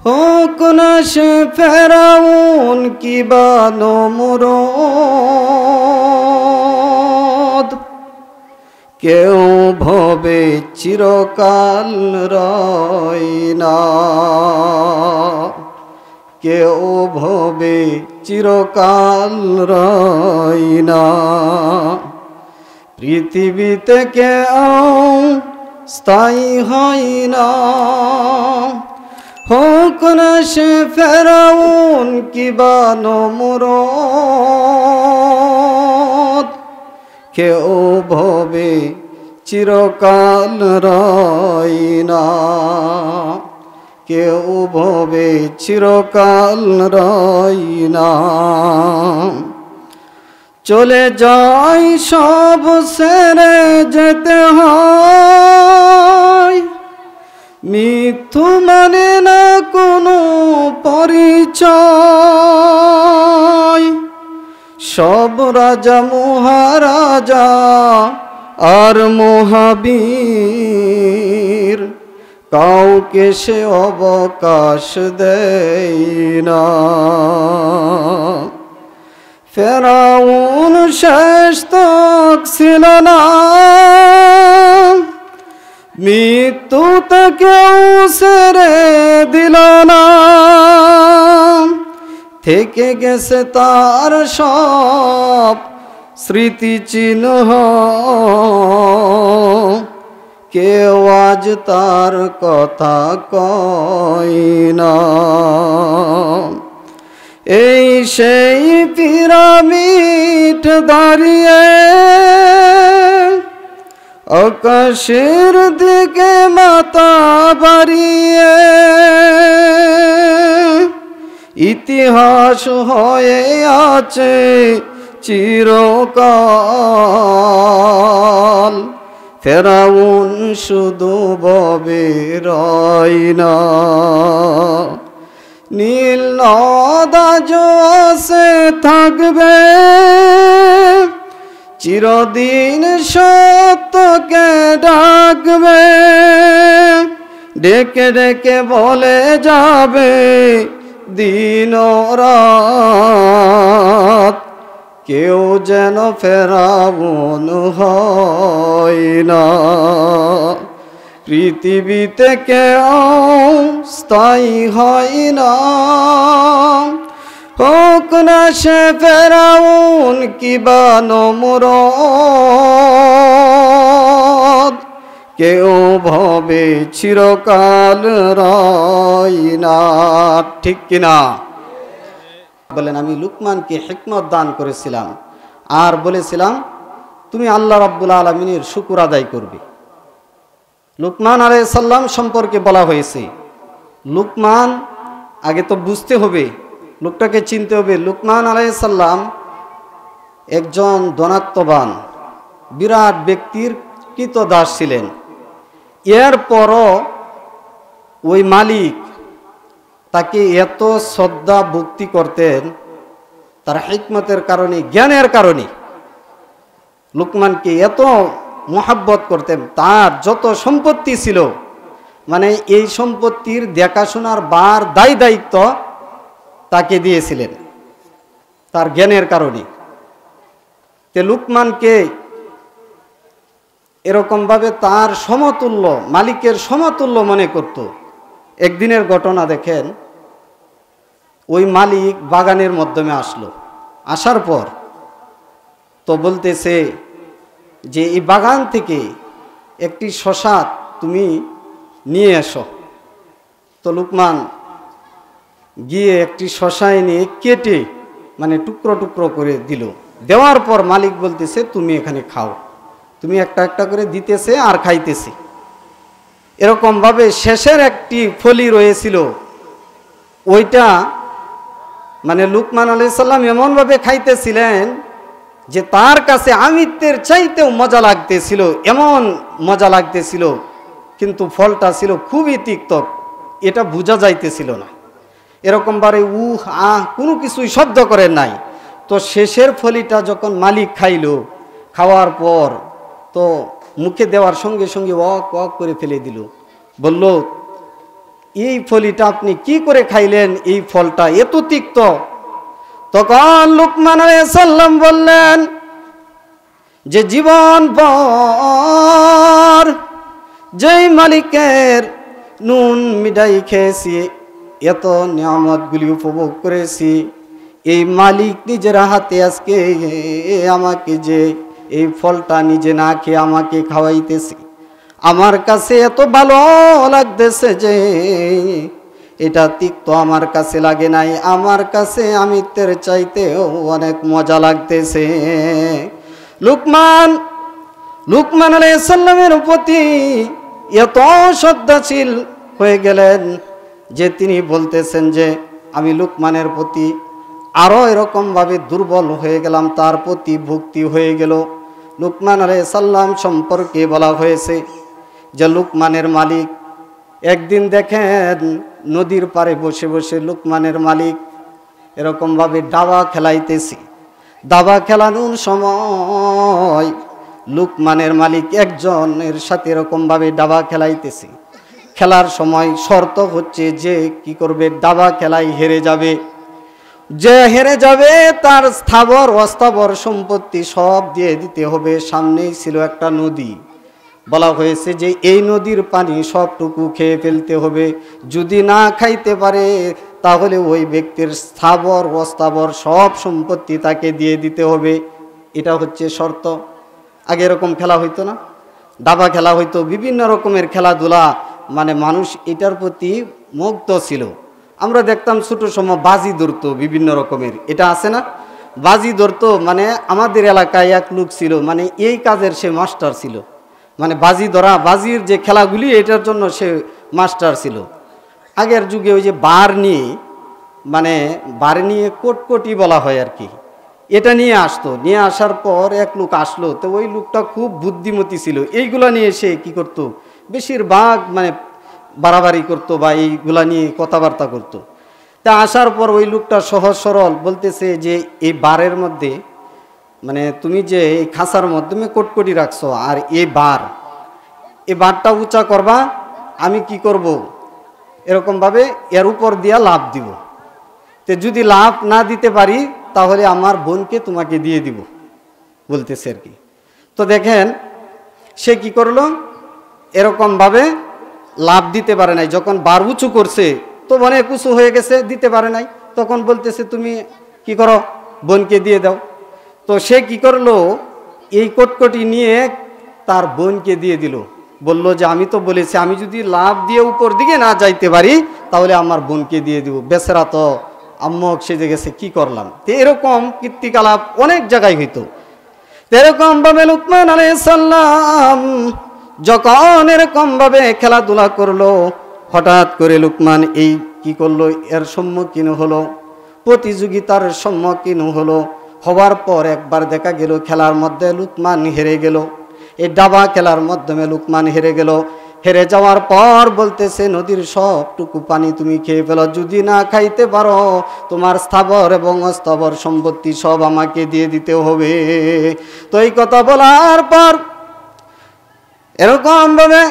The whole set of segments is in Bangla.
হোক না সে ফেরাউন কিবা নমরুদ, কেউ ভবে চিরকাল রয় না, কেউ ভবে চিরকাল রয় না। পৃথিবীতে কেউ স্থায়ী হয় না, হোক না সে ফেরাউন কিবা নমরুদ, কেউ ভবে চিরকাল রয় না, কেউ ভবে চিরকাল রয় না। চলে যাই সব ছেড়ে যেতে হয়, মৃত্যু মানে না কোনো পরিচয়। সব রাজা মহারাজা আর মহাবীর, কাউকে সে অবকাশ দেয় না। ফেরাউন শেষ তক ছিল না, মৃত্যু তাকেও ছেড়ে দিল না। থেকে গেছে তার সব স্মৃতিচিহ্ন, কেউ আজ তার কথা কয় না। এই সেই পিরামিড দাঁড়িয়ে আকাশের দিকে মাথা বাড়িয়ে, ইতিহাস হয়ে আছে চিরকাল। ফেরাউন শুধু ভবে রয় না, নীল নদ আছে থাকবে, চিরদিন সত্যকে ডাকবে। ডেকে ডেকে বলে যাবে দিন রাত, কেউ যেন ফেরাউন হয় না। পৃথিবীতে কেউ স্থায়ী হয় না, হোক না সে ফেরাউন কিবা নমরুদ, কেউ ভবে চিরকাল রয় না। ঠিক কিনা বলেন? আমি লুকমানকে হিকমত দান করেছিলাম আর বলেছিলাম তুমি আল্লাহ রাব্বুল আলামিনের শুকর আদায় করবে। লুকমান আলাইহিস সালাম সম্পর্কে বলা হয়েছে, লুকমান আগে তো বুঝতে হবে, লোকটাকে চিনতে হবে। লুকমান আলাইহিস সালাম একজন ধনাত্মবান বিরাট ব্যক্তির কৃতদাস ছিলেন। এরপরও ওই মালিক তাকে এত শ্রদ্ধা ভক্তি করতেন, তার হিকমতের কারণে, জ্ঞানের কারণে লুকমানকে এত মহাব্বত করতেন। তার যত সম্পত্তি ছিল, মানে এই সম্পত্তির দেখাশোনার বার দায় দায়িত্ব তাকে দিয়েছিলেন তার জ্ঞানের কারণে। তে লুকমানকে এরকমভাবে তার সমতুল্য, মালিকের সমতুল্য মনে করত। একদিনের ঘটনা দেখেন, ওই মালিক বাগানের মাধ্যমে আসলো, আসার পর তো বলতেছে যে এই বাগান থেকে একটি শসা তুমি নিয়ে এসো। তো লুকমান গিয়ে একটি শসা নিয়ে কেটে মানে টুকরো টুকরো করে দিল। দেওয়ার পর মালিক বলতেছে তুমি এখানে খাও। তুমি একটা একটা করে দিতেছে আর খাইতেছে। এরকমভাবে শেষের একটি ফলি রয়েছিল, ওইটা মানে লুকমান আলাইহিস সালাম এমনভাবে খাইতেছিলেন যে তার কাছে আমিত্বের চাইতেও মজা লাগতেছিল, এমন মজা লাগতেছিল, কিন্তু ফলটা ছিল খুবই তিক্ত, এটা বোঝা যাইতেছিল না। এরকমভাবে কোনো কিছুই শব্দ করেন নাই। তো শেষের ফলিটা যখন মালিক খাইল, খাওয়ার পর তো মুখে দেওয়ার সঙ্গে সঙ্গে ওয়াক ওয়াক করে ফেলে দিল। বলল এই ফলিটা আপনি কি করে খাইলেন, এই ফলটা এত তিক্ত। তখন লুকমান আলাইহিস সালাম বললেন যে জীবন ভর যেই মালিকের নুন মিঠাই খেয়েছি, এত নিয়ামতগুলি উপভোগ করেছি, এই মালিক নিজের হাতে আজকে আমাকে যে এই ফলটা নিজে না খেয়ে আমাকে খাওয়াইতেছে, আমার কাছে এত ভালো লাগতেছে যে এটা তিক্ত আমার কাছে লাগে নাই, আমার কাছে আমিত্বের চাইতেও অনেক মজা লাগতেছে। লুকমান আলাইহিস সালামের প্রতি এত শ্রদ্ধাশীল হয়ে গেলেন যে তিনি বলতেছেন যে আমি লুকমানের প্রতি আরও এরকমভাবে দুর্বল হয়ে গেলাম, তার প্রতি ভক্তি হয়ে গেল। লুকমান আলাইহিস সালাম সম্পর্কে বলা হয়েছে যে লুকমানের মালিক একদিন দেখেন নদীর পাড়ে বসে বসে লুকমানের মালিক এরকমভাবে দাবা খেলাইতেছে। দাবা খেলানোর সময় লুকমানের মালিক একজনের সাথে এরকমভাবে দাবা খেলাইতেছে। খেলার সময় শর্ত হচ্ছে যে কি করবে, দাবা খেলায় হেরে যাবে, যে হেরে যাবে তার স্থাবর অস্থাবর সম্পত্তি সব দিয়ে দিতে হবে। সামনেই ছিল একটা নদী, বলা হয়েছে যে এই নদীর পানি সবটুকু খেয়ে ফেলতে হবে, যদি না খাইতে পারে তাহলে ওই ব্যক্তির স্থাবর অস্থাবর সব সম্পত্তি তাকে দিয়ে দিতে হবে। এটা হচ্ছে শর্ত। আগে এরকম খেলা হইতো না, দাবা খেলা হইতো, বিভিন্ন রকমের খেলাধুলা, মানে মানুষ এটার প্রতি মুগ্ধ ছিল। আমরা দেখতাম ছোট সময় বাজি ধরতো বিভিন্ন রকমের, এটা আছে না, বাজি ধরতো। মানে আমাদের এলাকায় এক লোক ছিল, মানে এই কাজের সে মাস্টার ছিল, মানে বাজি ধরা, বাজির যে খেলাগুলি এটার জন্য সে মাস্টার ছিল। আগের যুগে ওই যে বার নিয়ে, মানে বার নিয়ে কোটকটি বলা হয় আর কি, এটা নিয়ে আসতো। নিয়ে আসার পর এক লোক আসলো, তো ওই লোকটা খুব বুদ্ধিমতী ছিল, এইগুলা নিয়ে সে কি করতো, বেশিরভাগ মানে বাড়াবাড়ি করতো বা এইগুলা নিয়ে কথাবার্তা করতো। তা আসার পর ওই লোকটা সহজ সরল বলতেছে যে এই বারের মধ্যে, মানে তুমি যে এই খাঁচার মাধ্যমে কোটকটি রাখছো, আর এই বারটা উঁচা করবা, আমি কি করব, এরকমভাবে এর উপর দিয়া লাভ দিব, তো যদি লাভ না দিতে পারি তাহলে আমার বোনকে তোমাকে দিয়ে দিব, বলতেছে আর কি। তো দেখেন সে কি করলো, এরকমভাবে লাভ দিতে পারে নাই, যখন বার উঁচু করছে তো অনেক উঁচু হয়ে গেছে, দিতে পারে নাই, তখন বলতেছে তুমি কি করো, বোনকে দিয়ে দাও। তো সে কি করলো, এই কোটকটি নিয়ে তার বোনকে দিয়ে দিল, বলল যে আমি তো বলেছি আমি যদি লাভ দিয়ে উপর দিকে না যাইতে পারি তাহলে আমার বোনকে দিয়ে দিব। বেচারা তো আম্মক সেজে গেছে, কি করলাম। তো এরকম কীর্তিকলাপ অনেক জায়গায় হইতো। এরকম ভাবে লুকমান আলাইহিস সালাম যখন এরকম ভাবে খেলাধুলা করলো, হঠাৎ করে লুকমান এই কি করলো, এর সম্মুখীন হলো, প্রতিযোগিতার সম্মুখীন হলো। হওয়ার পর একবার দেখা গেল খেলার মধ্যে লুকমান হেরে গেল, এই দাবা খেলার মাধ্যমে লুকমান হেরে গেল। হেরে যাওয়ার পর বলতেছে নদীর সবটুকু পানি তুমি খেয়ে ফেলো, যদি না খাইতে পারো তোমার স্থাবর এবং অস্থাবর সম্পত্তি সব আমাকে দিয়ে দিতে হবে। তো এই কথা বলার পর এরকম ভাবে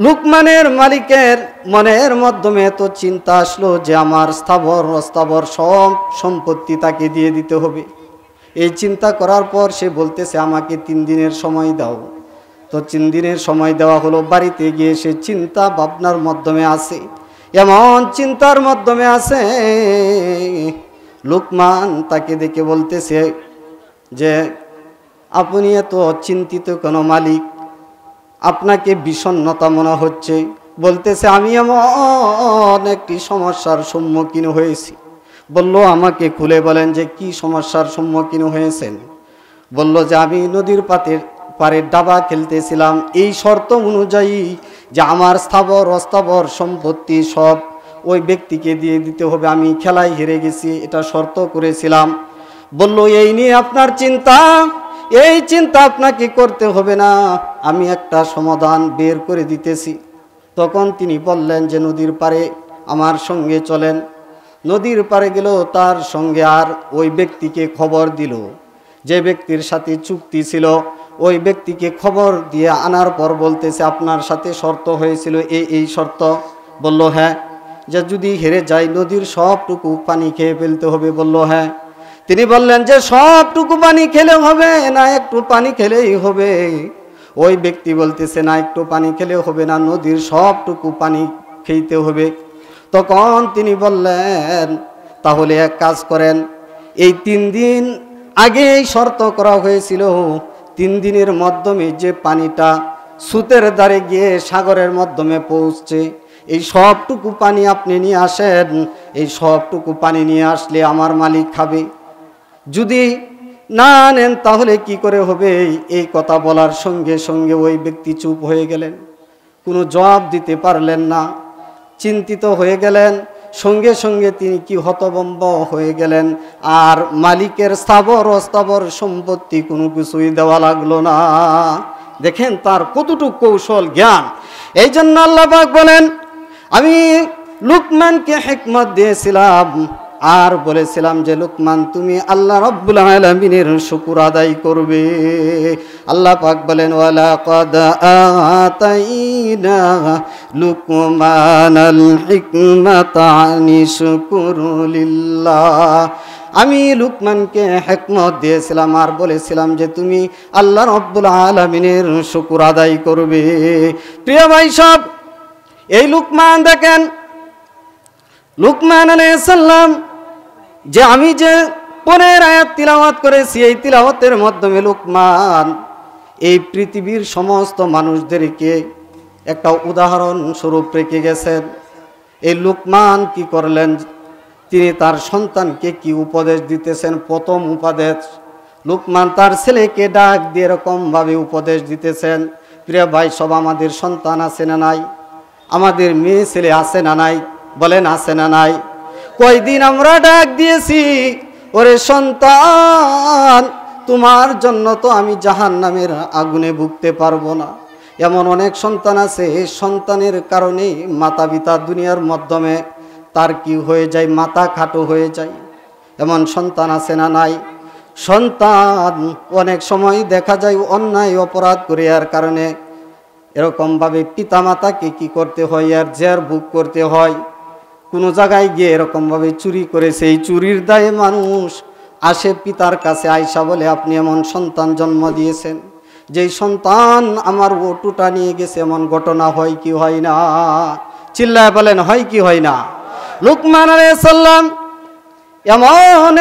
লুকমানের মালিকের মনের মাধ্যমে এত চিন্তা আসলো যে আমার স্থাবর অস্থাবর সব সম্পত্তি তাকে দিয়ে দিতে হবে। এই চিন্তা করার পর সে বলতেছে আমাকে 3 দিনের সময় দাও। তো 3 দিনের সময় দেওয়া হলো। বাড়িতে গিয়ে সে চিন্তা ভাবনার মাধ্যমে আছে, এমন চিন্তার মাধ্যমে আছে, লুকমান তাকে দেখে বলতেছে যে আপনি এত চিন্তিত কেন মালিক, আপনাকে বিষণ্ণতা মনে হচ্ছে। বলতেছে আমি এমন একটি সমস্যার সম্মুখীন হয়েছি। বলল আমাকে খুলে বলেন যে কি সমস্যার সম্মুখীন হয়েছেন। বলল যে আমি নদীর পাড়ে দাবা খেলতেছিলাম, এই শর্ত অনুযায়ী যে আমার স্থাবর অস্থাবর সম্পত্তি সব ওই ব্যক্তিকে দিয়ে দিতে হবে, আমি খেলায় হেরে গেছি, এটা শর্ত করেছিলাম। বলল এই নিয়ে আপনার চিন্তা, এই চিন্তা আপনাকে করতে হবে না, আমি একটা সমাধান বের করে দিতেছি। তখন তিনি বললেন যে নদীর পাড়ে আমার সঙ্গে চলেন। নদীর পাড়ে গেল, তার সঙ্গে আর ওই ব্যক্তিকে খবর দিল, যে ব্যক্তির সাথে চুক্তি ছিল ওই ব্যক্তিকে খবর দিয়ে আনার পর বলতেছে আপনার সাথে শর্ত হয়েছিল এই শর্ত। বলল হ্যাঁ। যে যদি হেরে যাই নদীর সবটুকু পানি খেয়ে ফেলতে হবে? বলল হ্যাঁ। তিনি বললেন যে সবটুকু পানি খেলে হবে না একটু পানি খেলেই হবে? ওই ব্যক্তি বলতেছে না একটু পানি খেলেও হবে না, নদীর সবটুকু পানি খেতে হবে। তখন তিনি বললেন তাহলে এক কাজ করেন, এই 3 দিন আগেই শর্ত করা হয়েছিল 3 দিনের মাধ্যমে যে পানিটা সুতের দ্বারে গিয়ে সাগরের মাধ্যমে পৌঁছছে, এই সবটুকু পানি আপনি নিয়ে আসেন। এই সবটুকু পানি নিয়ে আসলে আমার মালিক খাবে, যদি না নেন তাহলে কি করে হবে? এই কথা বলার সঙ্গে সঙ্গে ওই ব্যক্তি চুপ হয়ে গেলেন, কোনো জবাব দিতে পারলেন না, চিন্তিত হয়ে গেলেন। সঙ্গে সঙ্গে তিনি কি হতভম্ব হয়ে গেলেন। আর মালিকের স্থাবর অস্থাবর সম্পত্তি কোনো কিছুই দেওয়া লাগলো না। দেখেন তার কতটুকু কৌশল জ্ঞান। এই জন্য আল্লাহ পাক বলেন, আমি লুকমানকে হিকমত দিয়েছিলাম আর বলেছিলাম যে লুকমান তুমি আল্লাহ রাব্বুল আলামিনের শুকর আদায় করবে। আল্লাহ পাক বলেন ওয়ালাকাদ আতাইনা লুকমানাল হিকমাতা আনিশকুরু লিল্লাহ। আমি লুকমানকে হিকমত দিয়েছিলাম আর বলেছিলাম যে তুমি আল্লাহ রাব্বুল আলামিনের শুকর আদায় করবে। প্রিয় ভাই সব, এই লুকমান দেখেন, লুকমান আলাইহিস সালাম যে আমি যে 15 আয়াত তিলাওয়াত করেছি, এই তিলাওয়াতের মাধ্যমে লুকমান এই পৃথিবীর সমস্ত মানুষদেরকে একটা উদাহরণ স্বরূপ রেখে গেছেন। এই লুকমান কি করলেন, তিনি তার সন্তানকে কি উপদেশ দিতেছেন? প্রথম উপদেশ, লুকমান তার ছেলেকে ডাক দিয়ে এরকমভাবে উপদেশ দিতেছেন। প্রিয় ভাই সব, আমাদের সন্তান আছে না নাই? আমাদের মেয়ে ছেলে আছে না নাই? বলেন আছে না নাই? কয়দিন আমরা ডাক দিয়েছি, ওরে সন্তান তোমার জন্য তো আমি জাহান্নামের আগুনে ভুগতে পারবো না। এমন অনেক সন্তান আছে, এই সন্তানের কারণেই মাতা পিতা দুনিয়ার মাধ্যমে তার কি হয়ে যায়, মাথা খাটো হয়ে যায়। এমন সন্তান আছে না নাই? সন্তান অনেক সময় দেখা যায় অন্যায় অপরাধ করে, আর কারণে এরকমভাবে পিতামাতাকে কি করতে হয়, আর জের ভোগ করতে হয়। কোনো জায়গায় গিয়ে এরকমভাবে চুরি করেছে, এই চুরির দায়ে মানুষ আসে পিতার কাছে, আয়সা বলে আপনি এমন সন্তান জন্ম দিয়েছেন, যেই সন্তান আমার ওটুটা নিয়ে গেছে। এমন ঘটনা হয় কি হয় না? চিল্লায় বলেন হয় কি হয় না? লুকমান আলাইহিস সালাম এমন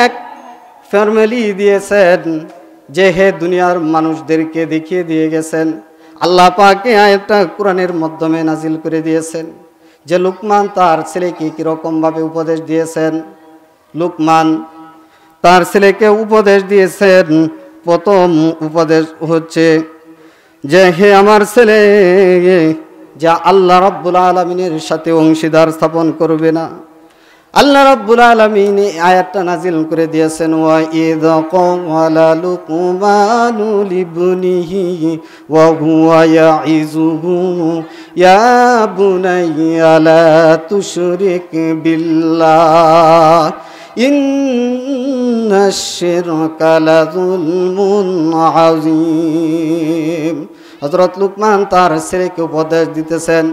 এক ফ্যামিলি দিয়েছেন যে হে দুনিয়ার মানুষদেরকে দেখিয়ে দিয়ে গেছেন। আল্লাহ পাক আয়াতটা কোরআনের মাধ্যমে নাজিল করে দিয়েছেন যে লুকমান তার ছেলেকে কীরকমভাবে উপদেশ দিয়েছেন। লুকমান তার ছেলেকে উপদেশ দিয়েছেন, প্রথম উপদেশ হচ্ছে যে হে আমার ছেলে, যা আল্লাহ রাব্বুল আলামিনের সাথে অংশীদার স্থাপন করবে না। আল্লাহ রাব্বুল আলামিন আয়াতটা নাজিল করে দিয়েছেন, ওয়া ইয ক্বালা লুকমানু লিবনিহি ওয়া হুয়া ইয়াইযুহু ইয়া বুনাইয়া লা তুশরিক বিল্লাহ ইন্নাশ শিরকা লাযুলমুন আযীম। হযরত লুকমান তার ছেলেকে উপদেশ দিতেছেন,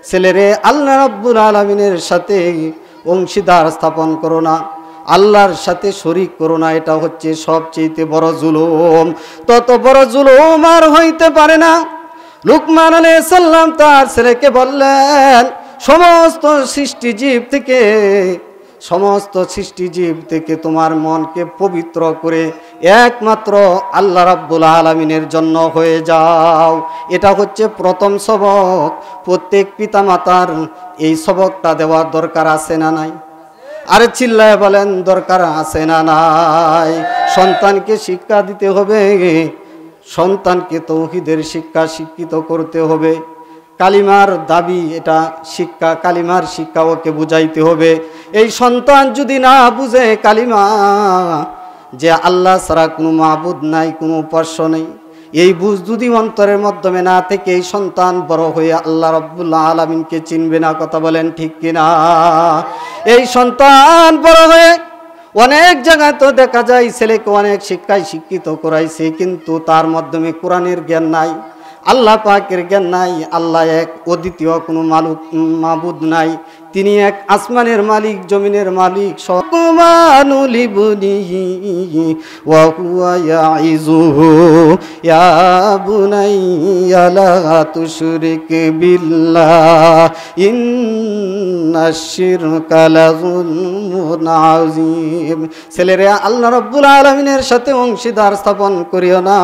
ছেলেরে আল্লাহ রাব্বুল আলামিনের সাথে অংশীদার স্থাপন করো না, আল্লাহর সাথে শরীক করো না। এটা হচ্ছে সবচেয়ে বড় জুলুম, তত বড় জুলুম আর হইতে পারে না। লুকমান আলাইহিস সালাম তার ছেলেকে বললেন, সমস্ত সৃষ্টিজীব থেকে তোমার মনকে পবিত্র করে একমাত্র আল্লাহ রাব্বুল আলামিনের জন্য হয়ে যাও। এটা হচ্ছে প্রথম সবক। প্রত্যেক পিতামাতার এই সবকটা দেওয়ার দরকার আছে না নাই? আরে চিল্লায় বলেন দরকার আছে না নাই? সন্তানকে শিক্ষা দিতে হবে, সন্তানকে তৌহিদের শিক্ষিত করতে হবে। কালিমার দাবি এটা শিক্ষা, কালিমার শিক্ষা ওকে বুঝাইতে হবে। এই সন্তান যদি না বুঝে কালিমা, যে আল্লাহ ছাড়া কোনো মাবুদ নাই, কোনো উপাস্য নেই, এই বুঝ যদি অন্তরের মাধ্যমে না থেকে এই সন্তান বড় হয়ে আল্লাহ রাব্বুল আলামিনকে চিনবে না। কথা বলেন ঠিক কিনা? এই সন্তান বড় হয়ে অনেক জায়গায় তো দেখা যায় ছেলেকে অনেক শিক্ষায় শিক্ষিত করাইছে, কিন্তু তার মাধ্যমে কোরআনের জ্ঞান নাই, আল্লাহ পাকের জ্ঞান নাই, আল্লাহ এক অদ্বিতীয় কোনো মাবুদ নাই, তিনি এক আসমানের মালিক, জমিনের মালিক। সমানুলি বুনিহি ওয়া হুয়া ইয়াইজুহু ইয়া বুনাইয়া লা তুশরিক বিল্লাহ ইন্নাশ শিরকা লাযুলমুন আযীম। ছেলেরা, আল্লাহ রাব্বুল আলামিনের সাথে অংশীদার স্থাপন করিও না,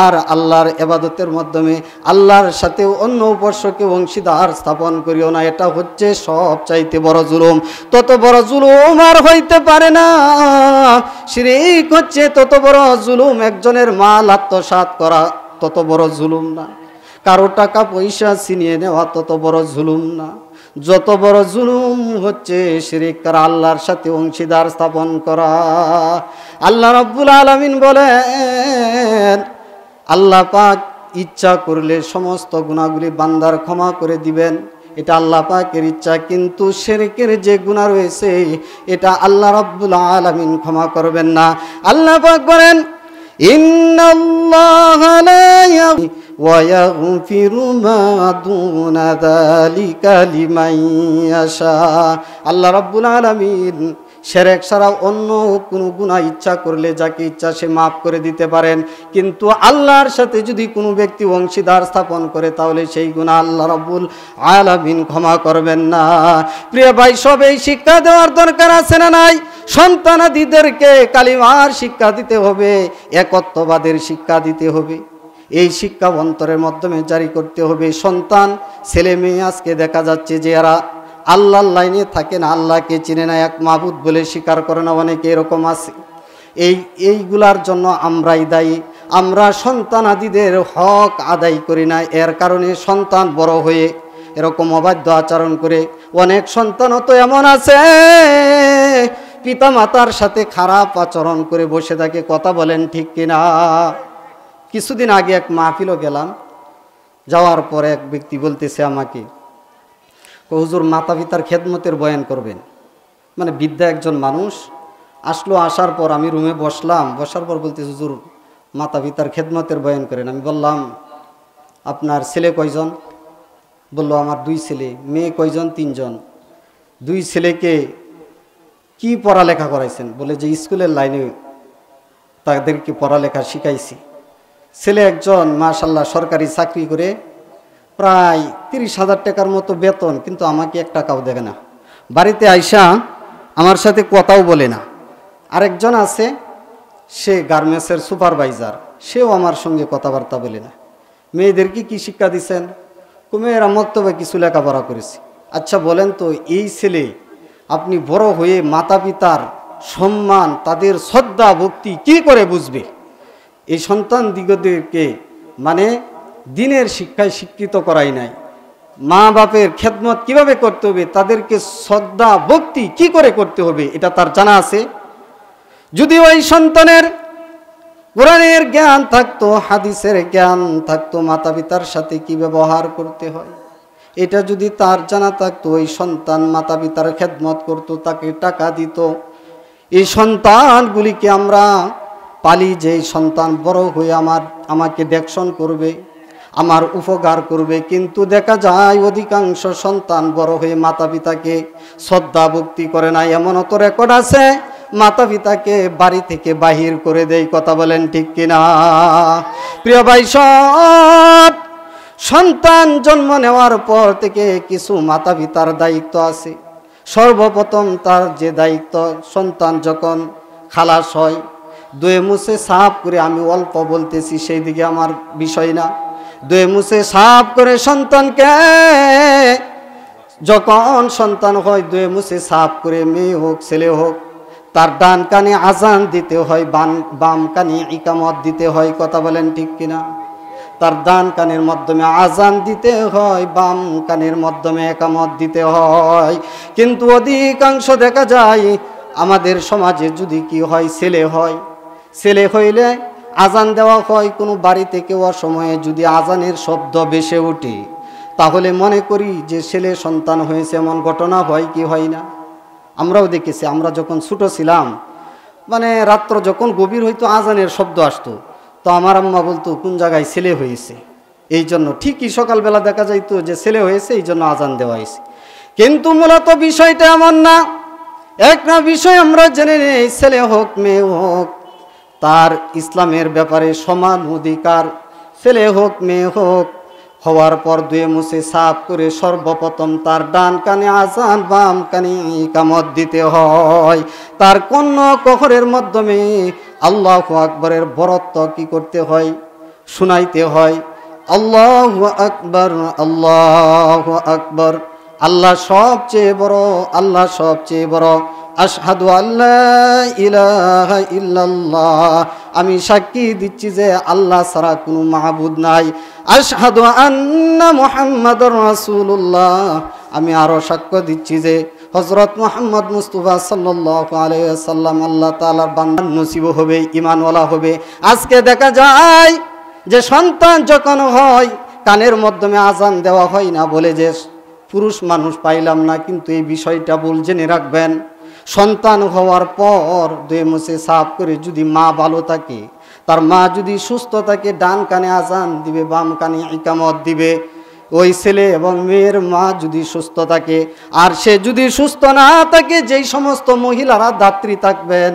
আর আল্লাহর ইবাদতের মাধ্যমে আল্লাহর সাথে অন্য উপাস্যকে অংশীদার স্থাপন করিও না। এটা হচ্ছে সবচাইতে বড় জুলুম। তত বড় জুলুম আর হইতে পারে না। শিরক হচ্ছে তত বড় জুলুম, একজনের মাল আত্মসাৎ করা তত বড় জুলুম না, কারো টাকা পয়সা ছিনিয়ে নেওয়া তত বড় জুলুম না। যত বড় জুলুম হচ্ছে শিরক করা, আল্লাহর সাথে অংশীদার স্থাপন করা। আল্লাহ রাব্বুল আলামিন বলেন, আল্লাহ পাক ইচ্ছা করলে সমস্ত গুনাহগুলি বান্দার ক্ষমা করে দিবেন, এটা আল্লাহ পাকের ইচ্ছা। কিন্তু শিরকের যে গুনাহ রয়েছে এটা আল্লাহ রাব্বুল আলামিন ক্ষমা করবেন না। আল্লাহ পাক বলেন, ইন্নাল্লাহা লা ওয়া ইয়াগফিরু মা দুনা যালিকা লিমান ইয়াশা। আল্লাহ রাব্বুল আলামিন শিরক ছাড়া অন্য কোনো গুনাহ ইচ্ছা করলে যাকে ইচ্ছা সে মাফ করে দিতে পারেন, কিন্তু আল্লাহর সাথে যদি কোনো ব্যক্তি অংশীদার স্থাপন করে তাহলে সেই গুনাহ আল্লাহ রাব্বুল আলামিন ক্ষমা করবেন না। প্রিয় ভাই, সবেই শিক্ষা দেওয়ার দরকার আছে না নাই? সন্তানাদিদেরকে কালিমার শিক্ষা দিতে হবে, একত্ববাদের শিক্ষা দিতে হবে। এই শিক্ষা অন্তরের মাধ্যমে জারি করতে হবে। সন্তান, ছেলে মেয়ে আজকে দেখা যাচ্ছে যে এরা আল্লাহর লাইনে থাকে না, আল্লাহকে চিনে না, এক মাবুদ বলে স্বীকার করে না, অনেকে এরকম আছে। এইগুলার জন্য আমরাই দায়ী। আমরা সন্তানাদিদের হক আদায় করি না, এর কারণে সন্তান বড় হয়ে এরকম অবাধ্য আচরণ করে। অনেক সন্তানও তো এমন আছে পিতা মাতার সাথে খারাপ আচরণ করে বসে থাকে। কথা বলেন ঠিক কিনা? কিছুদিন আগে এক মাহফিলও গেলাম, যাওয়ার পরে এক ব্যক্তি বলতেছে আমাকে, হুজুর মাতা পিতার খেদমতের বয়ান করবেন। মানে বৃদ্ধা একজন মানুষ আসলো, আসার পর আমি রুমে বসলাম, বসার পর বলতেছে হুজুর মাতা পিতার খেদমতের বয়ান করেন। আমি বললাম আপনার ছেলে কয়জন? বলল আমার 2 ছেলে। মেয়ে কয়জন? 3 জন। 2 ছেলেকে কি পড়ালেখা করাইছেন? বলে যে স্কুলের লাইনে তাদেরকে পড়ালেখা শিখাইছি। ছেলে একজন মাশাআল্লাহ সরকারি চাকরি করে প্রায় 30,000 টাকার মতো বেতন, কিন্তু আমাকে 1 টাকাও দেবে না। বাড়িতে আইসা আমার সাথে কথাও বলে না। আরেকজন আছে, সে গার্মেন্টসের সুপারভাইজার, সেও আমার সঙ্গে কথাবার্তা বলে না। মেয়েদেরকে কি শিক্ষা দিচ্ছেন? মেয়েরা মক্তবে কিছু লেখাপড়া করেছে। আচ্ছা বলেন তো, এই ছেলে আপনি বড় হয়ে মাতা পিতার সম্মান, তাদের শ্রদ্ধা ভক্তি কি করে বুঝবে? এই সন্তান দিগদেরকে মানে দিনের শিক্ষায় শিক্ষিত করাই নাই। মা বাপের খেদমত কিভাবে করতে হবে, তাদেরকে শ্রদ্ধা ভক্তি কি করে করতে হবে এটা তার জানা আছে। যদি ওই সন্তানের কোরআনের জ্ঞান থাকতো, হাদিসের জ্ঞান থাকতো, মাতা পিতার সাথে কি ব্যবহার করতে হয় এটা যদি তার জানা থাকতো, ওই সন্তান মাতা পিতার খেদমত করত, তাকে টাকা দিত। এই সন্তানগুলিকে আমরা পালি যে সন্তান বড় হয়ে আমাকে দেখশন করবে, আমার উপকার করবে, কিন্তু দেখা যায় অধিকাংশ সন্তান বড় হয়ে মাতা পিতাকে শ্রদ্ধা ভক্তি করে না। এমনও তো রেকর্ড আছে মাতা পিতাকে বাড়ি থেকে বাহির করে দেয়। কথা বলেন ঠিক কিনা? প্রিয় ভাই, সব সন্তান জন্ম নেওয়ার পর থেকে কিছু মাতা পিতার দায়িত্ব আছে। সর্বপ্রথম তার যে দায়িত্ব, সন্তান যখন খালাস হয়, ধুয়ে মুছে সাফ করে, আমি অল্প বলতেছি সেই দিকে আমার বিষয় না, ধুয়ে মুছে সাফ করে সন্তানকে যখন সন্তান হয়, ধুয়ে মুছে সাফ করে, মেয়ে হোক ছেলে হোক, তার ডান কানে আজান দিতে হয়, বাম কানে ইকামত দিতে হয়। কথা বলেন ঠিক কিনা? তার ডান কানের মাধ্যমে আজান দিতে হয়, বাম কানের মাধ্যমে একামত দিতে হয়। কিন্তু অধিকাংশ দেখা যায় আমাদের সমাজে যদি কি হয়, ছেলে হইলে আজান দেওয়া হয়, কোনো বাড়িতে কেউ সময়ে যদি আজানের শব্দ ভেসে ওঠে তাহলে মনে করি যে ছেলে সন্তান হয়েছে। এমন ঘটনা হয় কি হয় না? আমরাও দেখেছি। আমরা যখন ছোট ছিলাম, মানে রাত্র যখন গভীর হইতো আজানের শব্দ আসতো, তো আমার আম্মা বলতো কোন জায়গায় ছেলে হয়েছে, এই জন্য ঠিকই সকালবেলা দেখা যাইতো যে ছেলে হয়েছে, এই জন্য আজান দেওয়া হয়েছে। কিন্তু মূলত বিষয়টা এমন না। একটা বিষয় আমরা জেনে নেই, ছেলে হোক মেয়ে হোক তার ইসলামের ব্যাপারে সমান অধিকার। ছেলে হোক মেয়ে হোক হওয়ার পর ধুয়ে মুছে সাফ করে সর্বপ্রথম তার ডান কানে আযান, বাম কানে ইকামত দিতে হয়। তার কন্যা কহরের মাধ্যমে আল্লাহু আকবরের বরত্ব কি করতে হয়? শুনাইতে হয়। আল্লাহু আকবার, আল্লাহু আকবার, আল্লাহ সবচেয়ে বড়, আল্লাহ সবচেয়ে বড়। আশহাদু আল্লা ইলাহা ইল্লাল্লাহ, আমি সাক্ষী দিচ্ছি যে আল্লাহ ছাড়া কোনো মাবুদ নাই। আশহাদু আন্না মুহাম্মাদুর রাসূলুল্লাহ, আমি আরো সাক্ষ্য দিচ্ছি যে হযরত মুহাম্মদ মুস্তাফা সাল্লাল্লাহু আলাইহি ওয়াসাল্লাম আল্লাহ তাআলার বান্দা, নসিব হবে, ঈমানওয়ালা হবে। আজকে দেখা যায় যে সন্তান যখন হয় কানের মাধ্যমে আজান দেওয়া হয় না বলে যে পুরুষ মানুষ পাইলাম না, কিন্তু এই বিষয়টা ভুল জেনে রাখবেন। সন্তান হওয়ার পর ধুয়ে মুছে সাফ করে যদি মা ভালো থাকে, তার মা যদি সুস্থ থাকে, ডান কানে আজান দিবে, বাম কানে ইকামত দিবে। ওই ছেলে এবং মেয়ের মা যদি সুস্থ থাকে, আর সে যদি সুস্থ না থাকে, যেই সমস্ত মহিলারা দাত্রী থাকবেন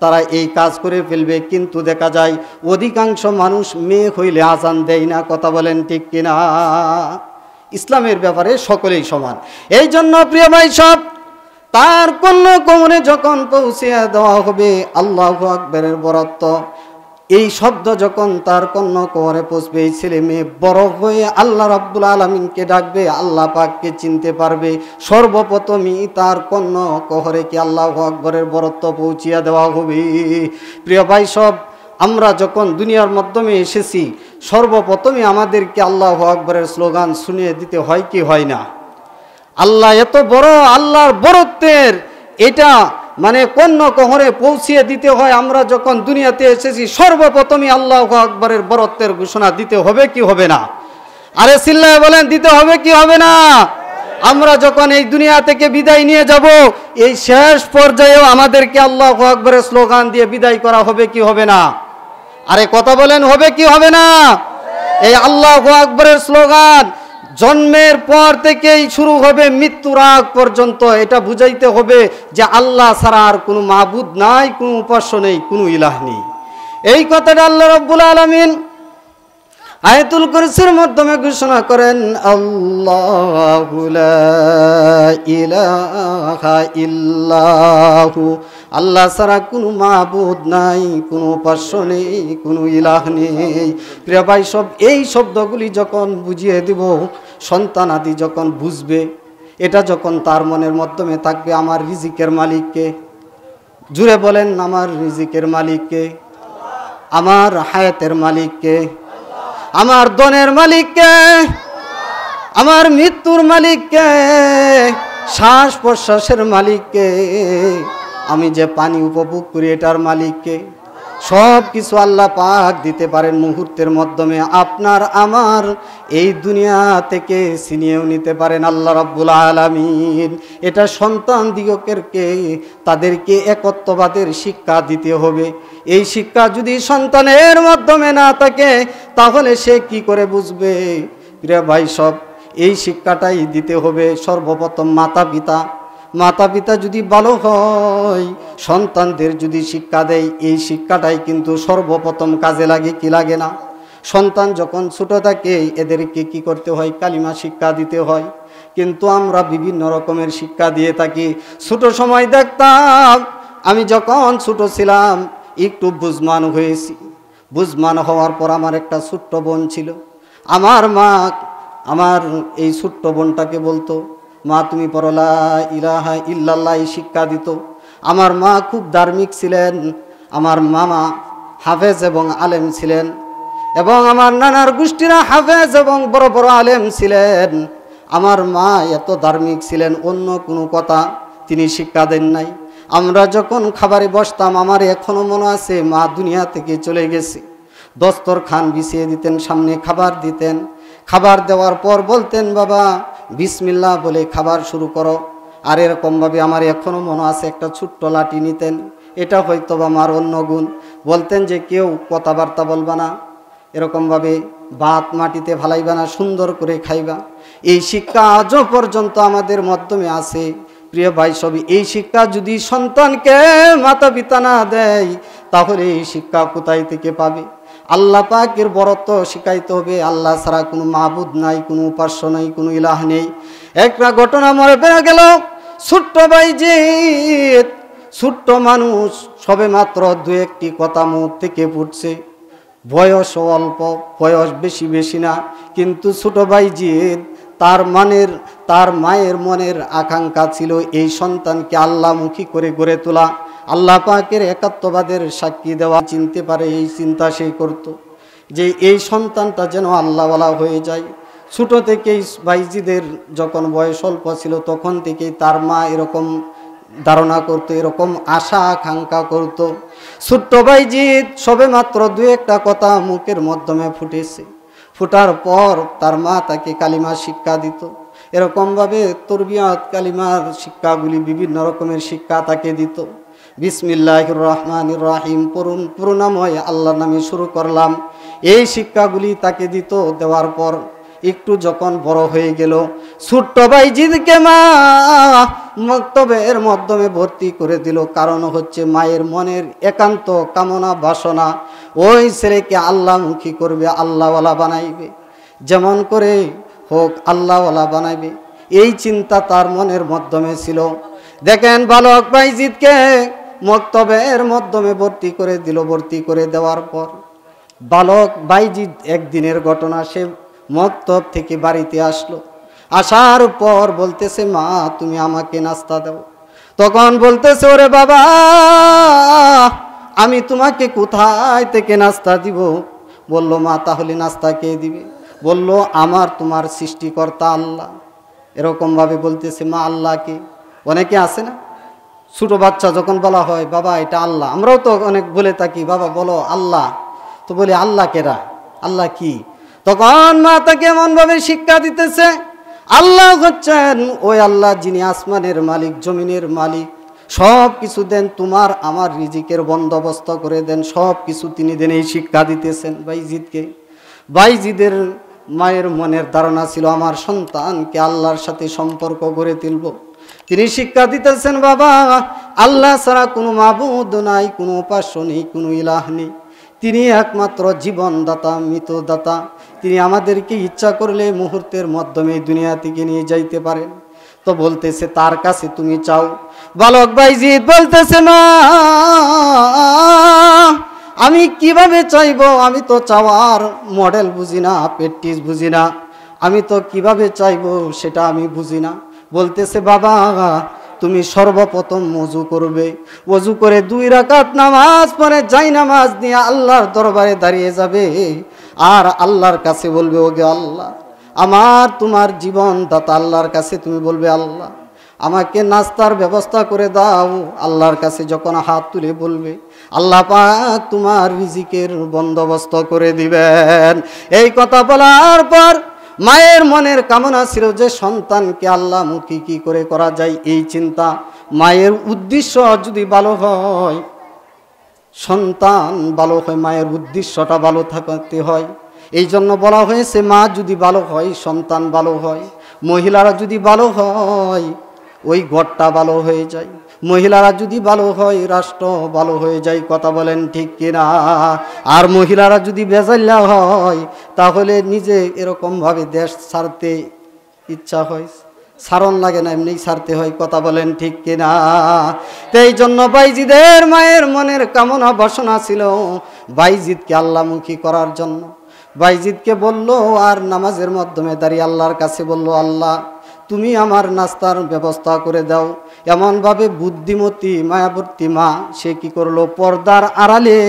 তারা এই কাজ করে ফেলবে। কিন্তু দেখা যায় অধিকাংশ মানুষ মেয়ে হইলে আজান দেয় না। কথা বলেন ঠিক কিনা? ইসলামের ব্যাপারে সকলেই সমান। এই জন্য প্রিয় ভাই সব, তার কন্যা কোমরে যখন পৌঁছিয়ে দেওয়া হবে আল্লাহু আকবারের বরত্ব, এই শব্দ যখন তার কন্যা কোমরে পৌঁছবে, এই ছেলে মেয়ে বড় হয়ে আল্লাহ রাব্বুল আলামিনকে ডাকবে, আল্লাহ পাককে চিনতে পারবে। সর্বপ্রথমই তার কন্যা কোমরে কি আল্লাহু আকবারের বরত্ব পৌঁছিয়ে দেওয়া হবে। প্রিয় ভাই সব, আমরা যখন দুনিয়ার মাধ্যমে এসেছি সর্বপ্রথমে আমাদেরকে আল্লাহু আকবারের স্লোগান শুনিয়ে দিতে হয় কি হয় না? আল্লাহ এত বড়, আল্লাহর বরত্বের এটা মানে কন্যা কোহরে পৌঁছিয়ে দিতে হয়। আমরা যখন দুনিয়াতে এসেছি সর্বপ্রথমে আল্লাহু আকবারের বরত্বের ঘোষণা দিতে হবে কি হবে না? আরে চিল্লায় বলেন, দিতে হবে কি হবে না? আমরা যখন এই দুনিয়া থেকে বিদায় নিয়ে যাব, এই শেষ পর্যায়েও আমাদেরকে আল্লাহু আকবারের স্লোগান দিয়ে বিদায় করা হবে কি হবে না? আরে কথা বলেন, হবে কি হবে না? এই আল্লাহু আকবারের স্লোগান জন্মের পর থেকেই শুরু হবে মৃত্যুর আগ পর্যন্ত। এটা বুঝাইতে হবে যে আল্লাহ ছাড়া আর কোনো মাবুদ নাই, কোনো উপাস্য নেই, কোনো ইলাহ নেই। এই কথাটা আল্লাহ রাব্বুল আলামিন আয়াতুল কুরসির মাধ্যমে ঘোষণা করেন, আল্লাহু লা ইলাহা ইল্লাহু, আল্লাহ ছাড়া কোনো মাবুদ নাই, কোনো উপাস্য নেই, কোনো ইলাহ নেই। প্রিয় ভাই সব, এই শব্দগুলি যখন বুঝিয়ে দিব, সন্তান আদি যখন বুঝবে, এটা যখন তার মনের মাধ্যমে থাকবে, আমার রিজিকের মালিককে, জুড়ে বলেন, আমার রিজিকের মালিককে, আমার হায়াতের মালিককে, আমার দনের মালিককে, আমার মৃত্যুর মালিককে, শ্বাস প্রশ্বাসের মালিককে, আমি যে পানি উপভোগ করি এটার মালিককে। সব কিছু আল্লাহ পাক দিতে পারেন মুহূর্তের মাধ্যমে। আপনার আমার এই দুনিয়া থেকে ছিনিয়েও নিতে পারেন আল্লাহ রাব্বুল আলামিন। এটা সন্তান দিগকেরকে তাদেরকে একত্ববাদের শিক্ষা দিতে হবে। এই শিক্ষা যদি সন্তানের মাধ্যমে না থাকে তাহলে সে কি করে বুঝবে? প্রিয় ভাই সব, এই শিক্ষাটাই দিতে হবে সর্বপ্রথম মাতা পিতা যদি ভালো হয়, সন্তানদের যদি শিক্ষা দেয়, এই শিক্ষাটাই কিন্তু সর্বপ্রথম কাজে লাগে কি লাগে না? সন্তান যখন ছোট থাকে এদেরকে কি করতে হয়? কালিমা শিক্ষা দিতে হয়। কিন্তু আমরা বিভিন্ন রকমের শিক্ষা দিয়ে থাকি। ছোট সময় দেখতাম, আমি যখন ছোট ছিলাম একটু বুঝমান হয়েছি। বুঝমান হওয়ার পর আমার একটা ছোট্ট বোন ছিল। আমার মা আমার এই ছোট্ট বোনটাকে বলতো, মা তুমি পড়ো লা ইলাহা ইল্লাল্লাহ, শিক্ষা দিত। আমার মা খুব ধার্মিক ছিলেন, আমার মামা হাফেজ এবং আলেম ছিলেন, এবং আমার নানার গোষ্ঠীরা হাফেজ এবং বড় বড় আলেম ছিলেন। আমার মা এত ধার্মিক ছিলেন, অন্য কোনো কথা তিনি শিক্ষা দেন নাই। আমরা যখন খাবারে বসতাম, আমার এখনো মনে আছে মা দুনিয়া থেকে চলে গেছে, দস্তরখান বিছিয়ে দিতেন, সামনে খাবার দিতেন। খাবার দেওয়ার পর বলতেন, বাবা বিসমিল্লাহ বলে খাবার শুরু করো। আর এরকমভাবে আমার এখনও মনে আছে একটা ছোট্ট লাঠি নিতেন, এটা হয়তো আমার অন্য গুণ। বলতেন যে কেউ কথাবার্তা বলবা না, এরকমভাবে ভাত মাটিতে ফালাইবা না, সুন্দর করে খাইবা। এই শিক্ষা আজও পর্যন্ত আমাদের মাধ্যমে আছে। প্রিয় ভাই সবই, এই শিক্ষা যদি সন্তানকে মাতা পিতা না দেয় তাহলে এই শিক্ষা কোথায় থেকে পাবে? আল্লাহ পাকের বরত্ব শিখাইতে হবে। আল্লাহ ছাড়া কোনো মাবুদ নাই, কোনো উপাস্য নাই, কোনো ইলাহ নেই। একটা ঘটনা মনে পড়ে গেল, ছোট্ট বাইজিদ, ছোট্ট মানুষ, সবে মাত্র দু একটি কথা মুখ থেকে ফুটছে, বয়স অল্প, বয়স বেশি বেশি না, কিন্তু ছোট বাইজিদ তার মায়ের মনের আকাঙ্ক্ষা ছিল এই সন্তানকে আল্লাহমুখী করে গড়ে তোলা, আল্লাহ পাকের একাত্মবাদের সাক্ষী দেওয়া। চিনতে পারে এই চিন্তা সেই করত যে এই সন্তানটা যেন আল্লাহওয়ালা হয়ে যায়। ছোট থেকেই বাইজিদের যখন বয়স অল্প ছিল তখন থেকেই তার মা এরকম ধারণা করতো, এরকম আশা আকাঙ্ক্ষা করত। ছোট্ট বাইজিদ সবে মাত্র দু একটা কথা মুখের মাধ্যমে ফুটেছে, ফুটার পর তার মা তাকে কালিমা শিক্ষা দিত। এরকমভাবে তরবিয়াত কালিমার শিক্ষাগুলি, বিভিন্ন রকমের শিক্ষা তাকে দিত। বিসমিল্লাহির রহমানির রহিম পড়ুন, করুণাময় আল্লাহর নামে শুরু করলাম, এই শিক্ষাগুলি তাকে দিত। দেওয়ার পর একটু যখন বড় হয়ে গেল, ছোট্ট বাইজিদকে মা মক্তবের মাধ্যমে ভর্তি করে দিল। কারণ হচ্ছে মায়ের মনের একান্ত কামনা বাসনা ওই ছেলেকে আল্লাহমুখী করবে, আল্লাহওয়ালা বানাইবে, যেমন করে হোক আল্লাহওয়ালা বানাইবে, এই চিন্তা তার মনের মাধ্যমে ছিল। দেখেন, বালক বাইজিদকে মক্তবের মাধ্যমে ভর্তি করে দিল। ভর্তি করে দেওয়ার পর বালক বাইজিদ একদিনের ঘটনা, সে মক্তব থেকে বাড়িতে আসলো। আসার পর বলতেছে, মা তুমি আমাকে নাস্তা দাও। তখন বলতেছে, ওরে বাবা, আমি তোমাকে কোথায় থেকে নাস্তা দিব? বলল, মা তাহলে নাস্তা কে দিবে? বলল, আমার তোমার সৃষ্টিকর্তা আল্লাহ। এরকমভাবে বলতেছে, মা আল্লাহকে? অনেকে আছে না, ছোট বাচ্চা যখন বলা হয় বাবা এটা আল্লাহ, আমরাও তো অনেক বলে থাকি, বাবা বলো আল্লাহ, তো বলি আল্লাহ কেরা, আল্লাহ কি? তখন মা তাকে এমনভাবে শিক্ষা দিতেছে, আল্লাহ হচ্ছেন ওই আল্লাহ যিনি আসমানের মালিক, জমিনের মালিক, সব কিছু দেন, তোমার আমার রিজিকের বন্দোবস্ত করে দেন, সব কিছু তিনি দেন। এই শিক্ষা দিতেছেন বাইজিদকে। বাইজিদের মায়ের মনের ধারণা ছিল আমার সন্তানকে আল্লাহর সাথে সম্পর্ক গড়ে তুলব। তিনি শিক্ষা দিতেছেন, বাবা আল্লাহ ছাড়া কোনো মাবুদ নাই, কোনো উপাস্য নেই, কোনো ইলাহ নেই, তিনি একমাত্র জীবনদাতা, মৃতদাতা। তিনি আমাদেরকে ইচ্ছা করলে মুহূর্তের মাধ্যমে দুনিয়া থেকে নিয়ে যাইতে পারেন। তো বলতেছে তার কাছে তুমি চাও। বালক বাইজিদ বলতেছে, মা আমি কিভাবে চাইবো? আমি তো চাওয়ার মডেল বুঝি না, প্র্যাকটিস বুঝি না, আমি তো কিভাবে চাইবো সেটা আমি বুঝি না। বলতেছে, বাবা তুমি সর্বপ্রথম ওযু করবে, ওযু করে 2 রাকাত নামাজ পড়ে যাই নামাজ নিয়ে আল্লাহর দরবারে দাঁড়িয়ে যাবে আর আল্লাহর কাছে বলবে, ওগে আল্লাহ আমার তোমার জীবন দাতা, আল্লাহর কাছে তুমি বলবে, আল্লাহ আমাকে নাস্তার ব্যবস্থা করে দাও। আল্লাহর কাছে যখন হাত তুলে বলবে, আল্লাহ পাক তোমার রিজিকের বন্দোবস্ত করে দিবেন। এই কথা বলার পর মায়ের মনের কামনা ছিল যে সন্তানকে আল্লাহমুখী কি করে করা যায়, এই চিন্তা। মায়ের উদ্দেশ্য যদি ভালো হয়, সন্তান ভালো হয়, মায়ের উদ্দেশ্যটা ভালো থাকতে হয়। এই জন্য বলা হয়েছে, মা যদি ভালো হয় সন্তান ভালো হয়, মহিলারা যদি ভালো হয় ওই ঘরটা ভালো হয়ে যায়, মহিলারা যদি ভালো হয় রাষ্ট্র ভালো হয়ে যায়। কথা বলেন ঠিক কিনা? আর মহিলারা যদি বেজাল্লা হয় তাহলে নিজে এরকমভাবে দেশ ছাড়তে ইচ্ছা হয়, সারণ লাগে না, এমনি ছাড়তে হয়। কথা বলেন ঠিক কিনা? তো এই জন্য বাইজিদের মায়ের মনের কামনা বাসনা ছিল বাইজিদকে আল্লাহমুখী করার জন্য। বাইজিদকে বলল, আর নামাজের মাধ্যমে দাঁড়িয়ে আল্লাহর কাছে বলল, আল্লাহ তুমি আমার নাস্তার ব্যবস্থা করে দাও। এমনভাবে বুদ্ধিমতী মায়াবর্তী মা সে কি করলো, পর্দার আড়ালে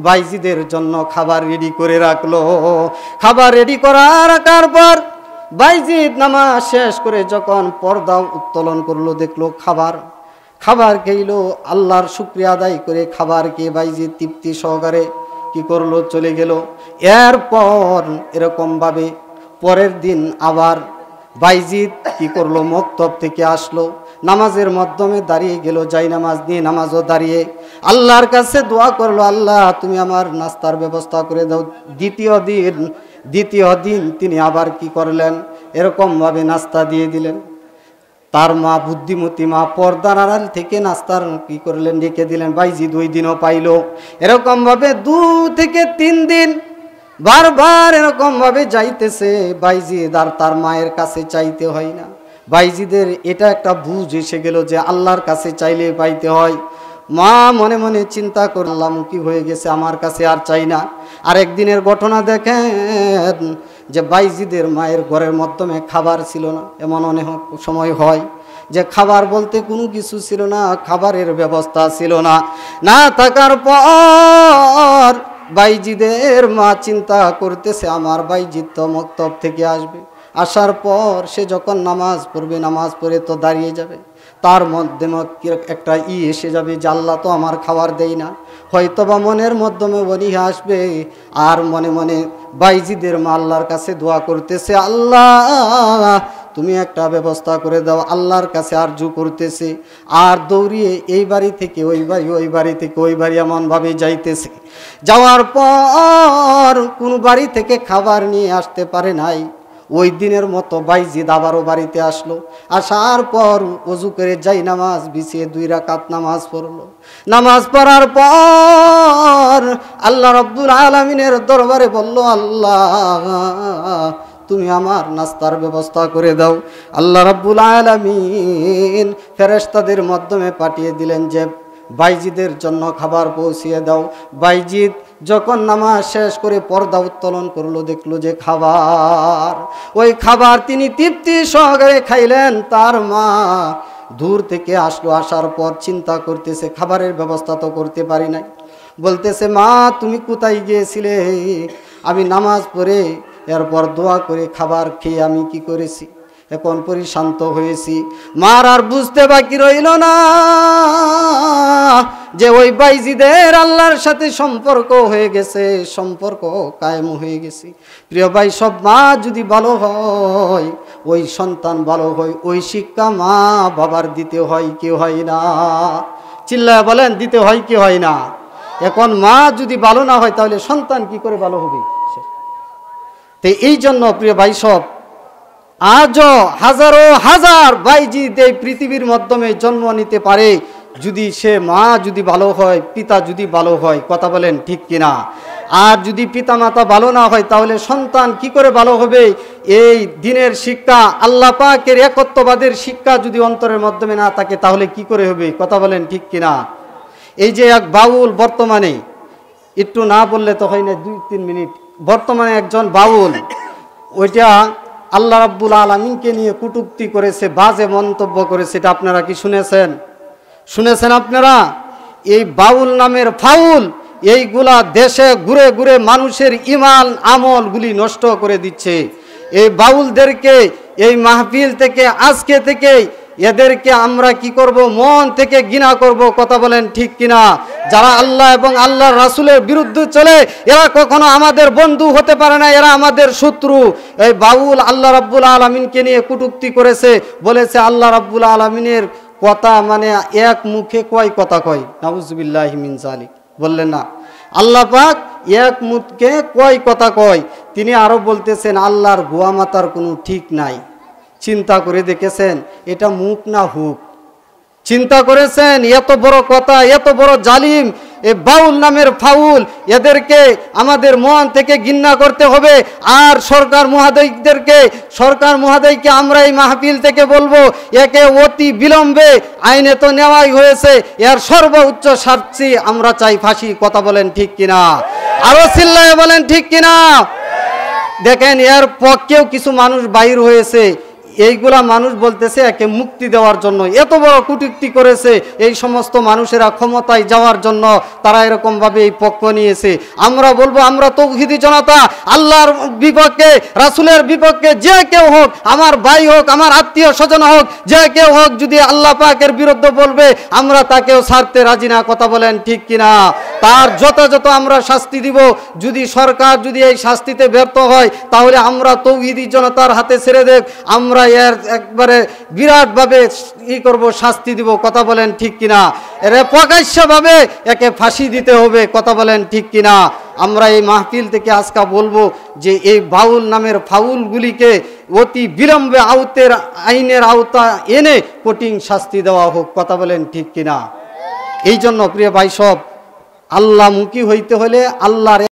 বাইজিদের জন্য খাবার রেডি করে রাখলো। খাবার রেডি রাখার পর বাইজিদ নামাজ শেষ করে যখন পর্দা উত্তোলন করলো, দেখলো খাবার খেইলো। আল্লাহর শুকরিয়া আদায় করে খাবার খেয়ে বাইজিদ তৃপ্তি সহকারে কি করলো, চলে গেল। এরপর এরকমভাবে পরের দিন আবার বাইজিদ কি করলো, মক্তব থেকে আসলো, নামাজের মাধ্যমে দাঁড়িয়ে গেল, যাই নামাজ নিয়ে নামাজও দাঁড়িয়ে আল্লাহর কাছে দোয়া করলো, আল্লাহ তুমি আমার নাস্তার ব্যবস্থা করে দাও। দ্বিতীয় দিন তিনি আবার কি করলেন, এরকমভাবে নাস্তা দিয়ে দিলেন। তার মা বুদ্ধিমতী মা পর্দার আড়াল থেকে নাস্তার কি করলেন, রেখে দিলেন। বাইজিদ ওই দিনও পাইল। এরকমভাবে 2 থেকে 3 দিন বারবার এরকমভাবে যাইতেছে। বাইজিদ আর তার মায়ের কাছে চাইতে হয় না। বাইজিদের এটা একটা বুঝ এসে গেল যে আল্লাহর কাছে চাইলে পাইতে হয়। মা মনে মনে চিন্তা করলাম কি হয়ে গেছে, আমার কাছে আর চাই না। আর একদিনের ঘটনা দেখেন যে বাইজিদের মায়ের ঘরের মাধ্যমে খাবার ছিল না। এমন অনেক সময় হয় যে খাবার বলতে কোনো কিছু ছিল না, খাবারের ব্যবস্থা ছিল না। না থাকার পর বাইজিদের মা চিন্তা করতেছে আমার বাইজিদ তো মক্তব থেকে আসবে, আসার পর সে যখন নামাজ পড়বে, নামাজ পড়ে তো দাঁড়িয়ে যাবে, তার মধ্যে একটা এসে যাবে যে আল্লাহ তো আমার খাবার দেয় না। হয়তোবা মনের মাধ্যমে অনীহা আসবে। আর মনে মনে বাইজিদের মা আল্লাহর কাছে দোয়া করতেছে, আল্লাহ তুমি একটা ব্যবস্থা করে দাও। আল্লাহর কাছে আরজু করতেছে। আর দৌড়িয়ে এই বাড়ি থেকে ওই বাড়ি, ওই বাড়ি থেকে ওই বাড়ি এমনভাবে যাইতেছে। যাওয়ার পর কোন বাড়ি থেকে খাবার নিয়ে আসতে পারে নাই। ওই দিনের মতো বাইজিদ আবারও বাড়িতে আসলো। আসার পর ওযু করে যাই নামাজ বিছিয়ে 2 রাকাত নামাজ পড়লো। নামাজ পড়ার পর আল্লাহ রাব্বুল আলামিনের দরবারে বলল, আল্লাহ তুমি আমার নাস্তার ব্যবস্থা করে দাও। আল্লাহ রাব্বুল আলামিন ফেরেশতাদের মাধ্যমে পাঠিয়ে দিলেন যে বাইজিদের জন্য খাবার পৌঁছিয়ে দাও। বাইজিদ যখন নামাজ শেষ করে পর্দা উত্তোলন করলো, দেখলো যে খাবার, ওই খাবার তিনি তৃপ্তি সহকারে খাইলেন। তার মা দূর থেকে আসলো। আসার পর চিন্তা করতেছে খাবারের ব্যবস্থা তো করতে পারি নাই। বলতেছে, মা তুমি কোথায় গিয়েছিলে? আমি নামাজ পড়ে এরপর দোয়া করে খাবার খেয়ে আমি কি করেছি, এখন পরিশান্ত হয়েছি। মার আর বুঝতে বাকি রইল না যে ওই বাইজিদের আল্লাহর সাথে সম্পর্ক হয়ে গেছে, সম্পর্ক কায়েম হয়ে গেছে। প্রিয় ভাই, সব মা যদি ভালো হয়, ওই সন্তান ভালো হয়, ওই শিক্ষা মা বাবার দিতে হয় কি হয় না? চিল্লায় বলেন, দিতে হয় কি হয় না? এখন মা যদি ভালো না হয় তাহলে সন্তান কি করে ভালো হবে? তো এই জন্য প্রিয় ভাই, সব আজও হাজারো হাজার বাইজিদ এই পৃথিবীর মাধ্যমে জন্ম নিতে পারে যদি সে মা যদি ভালো হয়, পিতা যদি ভালো হয়। কথা বলেন ঠিক কিনা? আর যদি পিতা মাতা ভালো না হয় তাহলে সন্তান কি করে ভালো হবে? এই দিনের শিক্ষা, আল্লাহ পাকের একত্ববাদের শিক্ষা যদি অন্তরের মাধ্যমে না থাকে তাহলে কি করে হবে? কথা বলেন ঠিক কিনা? এই যে এক বাউল, বর্তমানে একটু না বললে তো হয় না, 2-3 মিনিট, বর্তমানে একজন বাউল, ওইটা আল্লাহ রাব্বুল আলামিনকে নিয়ে কটূক্তি করেছে, বাজে মন্তব্য করেছে। এটা আপনারা কি শুনেছেন? শুনেছেন আপনারা? এই বাউল নামের ফাউল এইগুলা দেশে ঘুরে ঘুরে মানুষের ঈমান আমলগুলি নষ্ট করে দিচ্ছে। এই বাউলদেরকে এই মাহফিল থেকে, আজকে থেকে এদেরকে আমরা কি করব? মন থেকে ঘৃণা করব। কথা বলেন ঠিক কিনা? যারা আল্লাহ এবং আল্লাহর রাসূলের বিরুদ্ধে চলে এরা কখনো আমাদের বন্ধু হতে পারে না, এরা আমাদের শত্রু। এই বাউল আল্লাহ রাব্বুল আলামিনকে নিয়ে কটূক্তি করেছে, বলেছে আল্লাহ রাব্বুল আলামিনের কথা মানে এক মুখে কয় কথা কয়। নাউজুবিল্লাহি মিন যালিক। বললেন না, আল্লাহ পাক এক মুখে কয় কথা কয়। তিনি আরো বলতেছেন আল্লাহর গোয়া মাতার কোনো ঠিক নাই। চিন্তা করে দেখেছেন এটা মুখ না হুক? চিন্তা করেছেন? এত বড় কথা, এত বড় জালিম এই বাউল নামের ফাউল, এদেরকে আমাদের মন থেকে ঘৃণা করতে হবে। আর সরকার মহোদয়কে আমরা এই মাহফিল থেকে বলবো, একে অতি বিলম্বে, আইনে তো নেওয়াই হয়েছে, এর সর্বোচ্চ শাস্তি আমরা চাই, ফাঁসি। কথা বলেন ঠিক কিনা? আরো চিল্লায় বলেন ঠিক কিনা? দেখেন, এর পক্ষেও কিছু মানুষ বাইর হয়েছে। এইগুলা মানুষ বলতেছে একে মুক্তি দেওয়ার জন্য। এত বড় কটূক্তি করেছে, এই সমস্ত মানুষেরা ক্ষমতায় যাওয়ার জন্য তারা এরকম ভাবে এই পক্ষ নিয়েছে। আমরা বলবো, আমরা তৌহিদি জনতা, আল্লাহর বিপক্ষে, রাসূলের বিপক্ষে যে কেউ হোক, আমার ভাই হোক, আমার আত্মীয় স্বজন হোক, যে কেউ হোক, যদি আল্লাহ পাকের বিরুদ্ধে বলবে আমরা তাকেও ছাড়তে রাজি না। কথা বলেন ঠিক কিনা? তার যথাযথ আমরা শাস্তি দিব। যদি সরকার যদি এই শাস্তিতে ব্যর্থ হয় তাহলে আমরা তৌহিদি জনতার হাতে ছেড়ে দেব, আমরা এর একবারে বিরাটভাবে ই করব, শাস্তি দিব। কথা বলেন ঠিক কিনা? এর প্রকাশ্যভাবে একে ফাঁসি দিতে হবে। কথা বলেন ঠিক কিনা? আমরা এই মাহফিল থেকে আজকে বলবো যে এই বাউল নামের ফাউলগুলিকে অতি বিলম্বে আইনের আওতা এনে কঠিন শাস্তি দেওয়া হোক। কথা বলেন ঠিক কিনা? এই জন্য প্রিয় ভাই সব, আল্লাহমুখী হইতে হলে আল্লাহর